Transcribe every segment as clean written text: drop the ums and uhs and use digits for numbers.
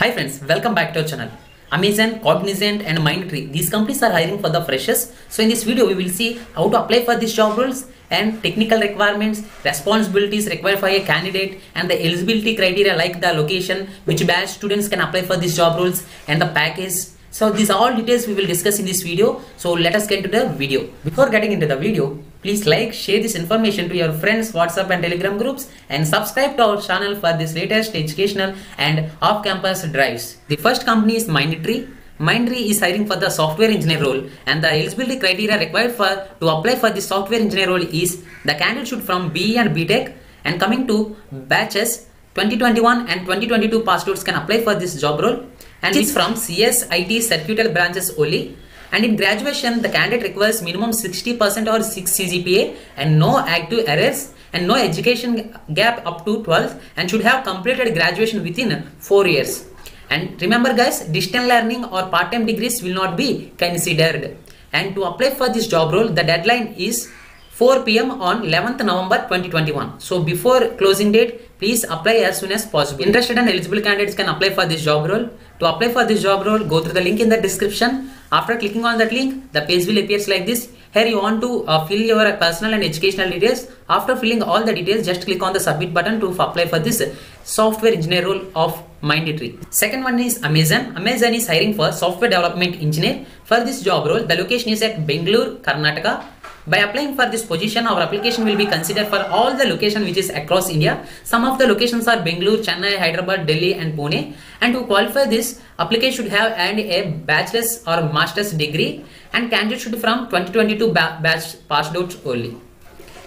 Hi friends, welcome back to our channel. Amazon, Cognizant and Mindtree, these companies are hiring for the freshers. So in this video, we will see how to apply for these job roles and technical requirements, responsibilities required for a candidate and the eligibility criteria like the location, which batch students can apply for these job roles and the package. So these are all details we will discuss in this video. So let us get into the video. Before getting into the video, please like, share this information to your friends, WhatsApp and Telegram groups and subscribe to our channel for this latest educational and off-campus drives. The first company is Mindtree. Mindtree is hiring for the software engineer role and the eligibility criteria required to apply for the software engineer role is the candidate should from BE and BTech, and coming to batches 2021 and 2022 pass outs can apply for this job role, and it's from CS, IT, circuital branches only. And in graduation, the candidate requires minimum 60% or 6 CGPA and no active errors and no education gap up to 12th, and should have completed graduation within 4 years. And remember guys, distance learning or part-time degrees will not be considered. And to apply for this job role, the deadline is 4 PM on 11th November 2021. So before closing date, please apply as soon as possible. Interested and eligible candidates can apply for this job role. To apply for this job role, go through the link in the description. After clicking on that link, the page will appear like this. Here you want to fill your personal and educational details. After filling all the details, just click on the submit button to apply for this software engineer role of Mindtree. Second one is Amazon. Amazon is hiring for software development engineer. For this job role, the location is at Bangalore, Karnataka. By applying for this position, our application will be considered for all the locations which is across India. Some of the locations are Bangalore, Chennai, Hyderabad, Delhi and Pune. And to qualify this, application should have earned a bachelor's or master's degree, and candidate should from 2022 batch passed out only.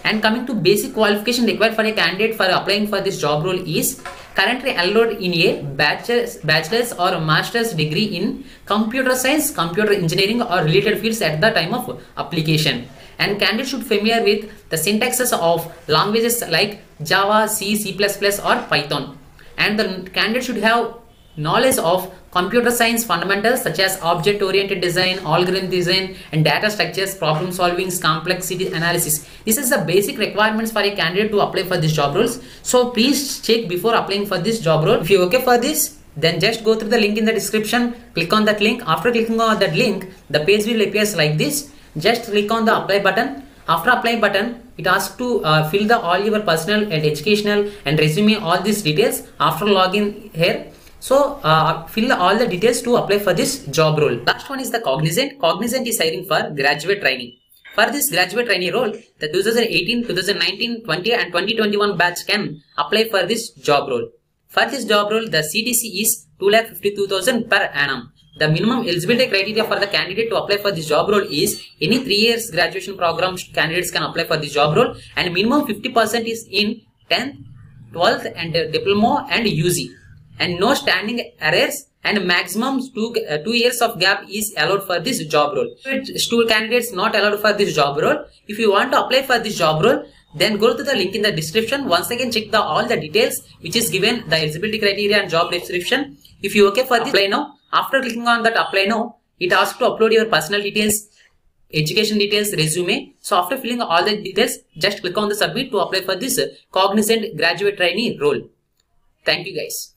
And coming to basic qualification required for a candidate for applying for this job role is currently enrolled in a bachelor's or master's degree in computer science, computer engineering or related fields at the time of application. And candidate should be familiar with the syntaxes of languages like Java, C, C++ or Python. And the candidate should have knowledge of computer science fundamentals such as object-oriented design, algorithm design, and data structures, problem solving, complexity analysis. This is the basic requirements for a candidate to apply for this job roles. So please check before applying for this job role. If you're okay for this, then just go through the link in the description, click on that link. After clicking on that link, the page will appear like this. Just click on the apply button. After apply button, it asks to fill all your personal and educational and resume, all these details. After login here, so fill all the details to apply for this job role. Last one is the Cognizant. Cognizant is hiring for graduate training. For this graduate trainee role, the 2018, 2019, 20 and 2021 batch can apply for this job role. For this job role, the CTC is 2,52,000 per annum. The minimum eligibility criteria for the candidate to apply for this job role is any 3 years graduation program candidates can apply for this job role, and minimum 50% is in 10th, 12th and diploma and UG, and no standing errors, and maximum 2 years of gap is allowed for this job role. Student candidates not allowed for this job role. If you want to apply for this job role, then go to the link in the description. Once again, check all the details which is given, the eligibility criteria and job description. If you okay for this, apply now. After clicking on that apply now, it asks to upload your personal details, education details, resume. So after filling all the details, just click on the submit to apply for this Cognizant graduate trainee role. Thank you guys.